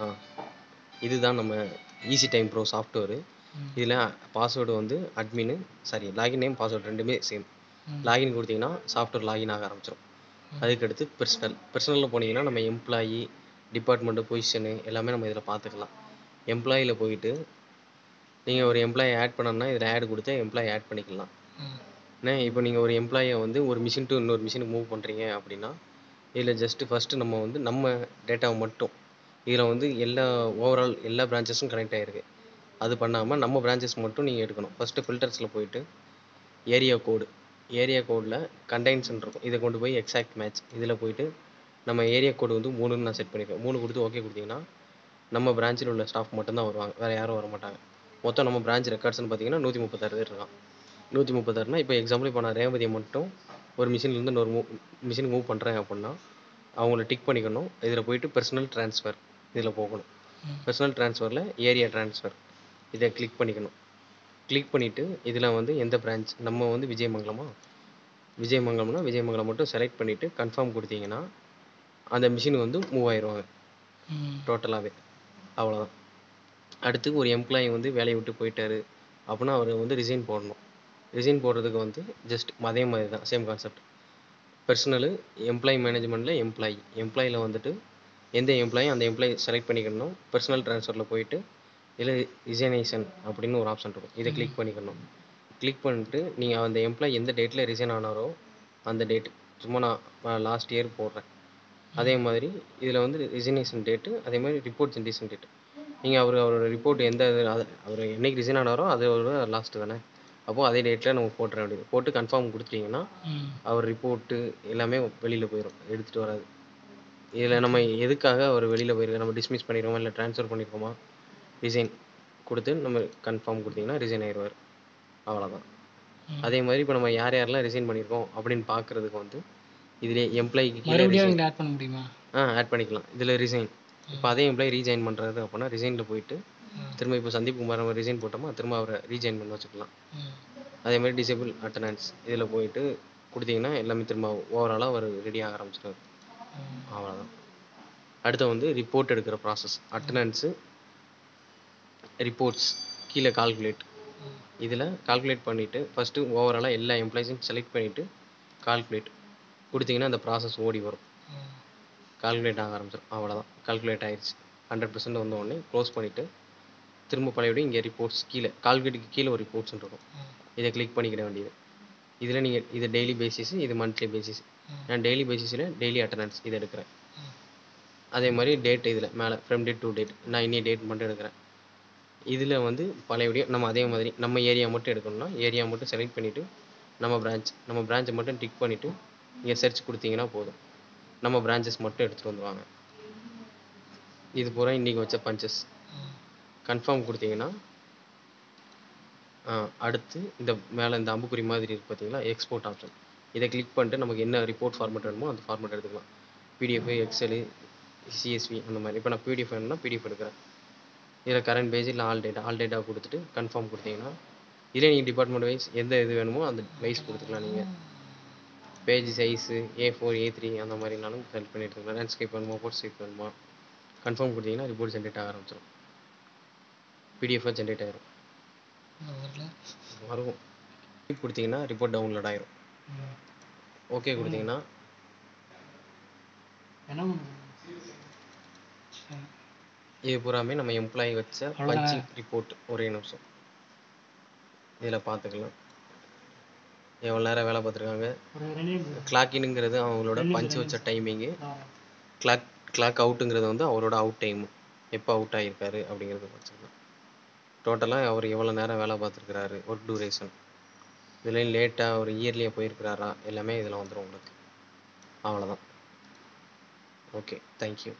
ஆ இதுதான் நம்ம easy time bro software. இதில் பாஸ்வேர்டு வந்து லாகின் நேம் பாஸ்வேர்டு ரெண்டுமே சேம். லாகின் கொடுத்தீங்கன்னா சாஃப்ட்வேர் லாகின் ஆக ஆரம்பிச்சிடும். அதுக்கடுத்து பர்சனலில் போனீங்கன்னா நம்ம எம்ப்ளாயி, டிபார்ட்மெண்ட்டு, பொசிஷனு எல்லாமே நம்ம இதில் பார்த்துக்கலாம். எம்ப்ளாயில் போயிட்டு நீங்கள் ஒரு எம்ப்ளாயி ஆட் பண்ணணும்னா இதில் ஆட் கொடுத்து எம்ப்ளாயி ஆட் பண்ணிக்கலாம். ஏன்னா இப்போ நீங்கள் ஒரு எம்ப்ளாயை வந்து ஒரு மிஷின் டு இன்னொரு மிஷினுக்கு மூவ் பண்ணுறீங்க அப்படின்னா இதில் ஃபஸ்ட்டு நம்ம வந்து நம்ம டேட்டாவை மட்டும் இதில் வந்து ஓவரால் எல்லா பிரான்ச்சஸும் கனெக்ட் ஆகிருக்கு. அது பண்ணாமல் நம்ம பிரான்ச்சஸ் மட்டும் நீங்கள் எடுக்கணும். ஃபஸ்ட்டு ஃபில்டர்ஸில் போயிட்டு ஏரியா கோடில் கண்டைன்ஸ்ன்னு இருக்கும். இதை கொண்டு போய் எக்ஸாக்ட் மேட்ச் இதில் போயிட்டு நம்ம ஏரியா கோடு வந்து 3ன்னு நான் செட் பண்ணியிருக்கேன். 3 கொடுத்து ஓகே கொடுத்தீங்கன்னா நம்ம பிரான்ச்சில் உள்ள ஸ்டாஃப் மட்டும்தான் வருவாங்க, வேறு யாரும் வர மாட்டாங்க. மொத்தம் நம்ம பிரான்ச் ரெக்கார்ட்ஸ்னு பார்த்தீங்கன்னா 136 பேர் இருக்கான். 136னா இப்போ எக்ஸாம்பிள் இப்போ நான் ரேவதியை மட்டும் ஒரு மிஷின்லேருந்து இன்னொரு மிஷின் மூவ் பண்ணுறேன் அப்படின்னா அவங்கள டிக் பண்ணிக்கணும். இதில் போயிட்டு பர்சனல் ட்ரான்ஸ்ஃபர் இதில் போகணும். பர்சனல் ட்ரான்ஸ்ஃபரில் ஏரியா ட்ரான்ஸ்ஃபர் இதை கிளிக் பண்ணிக்கணும். கிளிக் பண்ணிவிட்டு இதில் வந்து எந்த பிரான்ச் நம்ம வந்து விஜயமங்கலம்னா விஜயமங்கலம் மட்டும் செலக்ட் பண்ணிவிட்டு கன்ஃபார்ம் கொடுத்தீங்கன்னா அந்த மிஷின் வந்து மூவ் ஆயிடுவாங்க டோட்டலாகவே. அவ்வளோதான். அடுத்து ஒரு எம்ப்ளாயி வந்து வேலையை விட்டு போயிட்டாரு அப்படின்னா அவர் வந்து ரிசைன் போடணும். ரிசைன் போடுறதுக்கு வந்து ஜஸ்ட் அதே மாதிரி தான், சேம் கான்செப்ட். பர்சனலு எம்ப்ளாயி மேனேஜ்மெண்ட்டில் எம்ப்ளாயில் வந்துட்டு எந்த எம்ப்ளாயி அந்த எம்ப்ளாயி செலக்ட் பண்ணிக்கணும். பர்சனல் ட்ரான்ஸ்ஃபரில் போயிட்டு இதில் ரிசைனேஷன் அப்படின்னு ஒரு ஆப்ஷன் இருக்கும். இதை கிளிக் பண்ணிக்கணும். கிளிக் பண்ணிட்டு நீங்கள் அந்த எம்ப்ளாயி எந்த டேட்டில் ரிசைன் ஆனாரோ அந்த டேட் சும்மா நான் லாஸ்ட் இயர் போடுறேன். அதே மாதிரி இதில் வந்து ரிசைனேஷன் டேட்டு, அதே மாதிரி ரிப்போர்ட் ஜென்ரேஷன் டேட்டு நீங்கள் அவரோட ரிப்போர்ட் அவர் என்னைக்கு ரிசைன் ஆனாரோ அதோட லாஸ்ட்டு தானே, அப்போது அதே டேட்டில் நம்ம போட்டுற வேண்டியது. போட்டு கன்ஃபார்ம் கொடுத்துட்டிங்கன்னா அவர் ரிப்போர்ட்டு எல்லாமே வெளியில் போயிடும், எடுத்துகிட்டு வராது. இதில் நம்ம எதுக்காக அவர் வெளியில் போயிருக்கோம், நம்ம டிஸ்மிஸ் பண்ணிடுவோமா இல்லை ட்ரான்ஸ்ஃபர் பண்ணியிருக்கோமா, ரிசைன் கொடுத்து நம்ம கன்ஃபார்ம் கொடுத்தீங்கன்னா ரிசைன் ஆயிடுவார். அவ்வளோதான். அதே மாதிரி இப்போ நம்ம யாரெல்லாம் ரிசைன் பண்ணியிருக்கோம் அப்படின்னு பார்க்குறதுக்கு வந்து இதிலே எம்ப்ளாய்க்கு கீழே ஆட் பண்ண முடியுமா? ஆட் பண்ணிக்கலாம். இதில் ரிசைன் இப்போ அதே எம்ப்ளாயி ரீஜாயின் பண்ணுறாரு அப்படின்னா ரிசைனில் போயிட்டு திரும்ப இப்போ சந்தீப் குமார் நம்ம ரிசைன் போட்டோமா திரும்ப அவரை ரீஜாயின் பண்ண வச்சுக்கலாம். அதே மாதிரி டிசேபிள் அட்டண்டன்ஸ் இதில் போயிட்டு கொடுத்தீங்கன்னா எல்லாமே திரும்ப ஓவராலாக அவர் ரெடி ஆக ஆரம்பிச்சிடுவார். அவ்வளோதான். அடுத்து வந்து ரிப்போர்ட் எடுக்கிற ப்ராசஸ். அட்டண்டன்ஸு, ரிப்போர்ட்ஸ், கீழே கால்குலேட். இதில் கால்குலேட் பண்ணிவிட்டு ஃபஸ்ட்டு ஓவராலாக எல்லா எம்ப்ளாயிஸையும் செலக்ட் பண்ணிவிட்டு கால்குலேட் கொடுத்தீங்கன்னா அந்த ப்ராசஸ் ஓடி வரும், கால்குலேட் ஆக ஆரம்பிச்சிடும். அவ்வளோதான். கால்குலேட் ஆகிடுச்சு 100% வந்த உடனே க்ளோஸ் பண்ணிவிட்டு திரும்ப பழையபடி இங்கே ரிப்போர்ட்ஸ் கீழே கால்குலேட்டுக்கு கீழே ஒரு ரிப்போர்ட்ஸ் இருக்கும், இதை கிளிக் பண்ணிக்கிட வேண்டியது. இதில் நீங்கள் இது டெய்லி பேசிஸ், இது மந்த்லி பேசிஸ். நான் டெய்லி பேசிஸில் டெய்லி அட்டண்டன்ஸ் இதை எடுக்கிறேன். அதே மாதிரி டேட் இதில் மேலே ஃப்ரம் டேட் டு டேட் நான் இன்னி டேட் மட்டும் எடுக்கிறேன். இதில் வந்து பழையபடியும் நம்ம அதே மாதிரி நம்ம ஏரியா மட்டும் எடுக்கணும்னா ஏரியா மட்டும் செலக்ட் பண்ணிவிட்டு நம்ம பிரான்ச்சை மட்டும் டிக் பண்ணிவிட்டு இங்கே சர்ச் கொடுத்தீங்கன்னா போதும், நம்ம பிரான்ச்சஸ் மட்டும் எடுத்துகிட்டு வந்துடுவாங்க. இது பூரா இன்றைக்கி வச்ச பஞ்சஸ். கன்ஃபார்ம் கொடுத்தீங்கன்னா அடுத்து இந்த மேலே இந்த அம்புக்குறி மாதிரி இருக்குது பார்த்தீங்களா, எக்ஸ்போர்ட் ஆப்ஷன். இதை கிளிக் பண்ணிட்டு நமக்கு என்ன ரிப்போர்ட் ஃபார்மேட் வேணுமோ அந்த ஃபார்மேட் எடுத்துக்கலாம். பிடிஎஃப், எக்ஸலு, சிஎஸ்வி அந்த மாதிரி. இப்போ நான் பிடிஎஃப் வேணும்னா பிடிஎஃப் எடுக்கிறேன். இதில் கரண்ட் பேஜ் இல்லை ஆல் டேட்டா கொடுத்துட்டு கன்ஃபார்ம் கொடுத்தீங்கன்னா இதில் நீங்கள் டிபார்ட்மெண்ட் வைஸ் எந்த இது வேணுமோ அந்த வைஸ் கொடுத்துக்கலாம். நீங்கள் பேஜ் சைஸு A4, A3 அந்த மாதிரினாலும் செலக்ட் பண்ணி எடுத்துக்கலாம். லேண்ட்ஸ்கேப் வேணுமா, போர்ட்ஸ்கேப் வேணுமா, கன்ஃபார்ம் கொடுத்தீங்கன்னா ரிப்போர்ட் ஜென்ரேட் ஆக ஆரம்பிச்சிடும், பிடிஎஃபாக ஜென்ரேட் ஆகிரும். வரும் கொடுத்தீங்கன்னா ரிப்போர்ட் டவுன்லோட் ஆகிரும். ஓகே கொடுத்தீங்கன்னா இது பூராமே நம்ம எம்ப்ளாயி வச்ச பஞ்சிங் ரிப்போர்ட். ஒரே நிமிஷம் இதில் பார்த்துக்கலாம் எவ்வளோ நேரம் வேலை பார்த்துருக்காங்க. கிளாக்கின்னுங்கிறது அவங்களோட பஞ்சு வச்ச டைமிங்கு, கிளாக் அவுட்டுங்கிறது வந்து அவரோட அவுட் டைமு, எப்போ அவுட் ஆகியிருக்காரு அப்படிங்கிறது வச்சுக்கலாம். டோட்டலாக அவர் எவ்வளோ நேரம் வேலை பார்த்துருக்குறாரு, ஒர்க் டூரேஷன், இதுலேயும் லேட்டாக ஒரு இயர்லியாக போயிருக்கிறாரா எல்லாமே இதில் வந்துடும் உங்களுக்கு. அவ்வளோதான். Okay, thank you.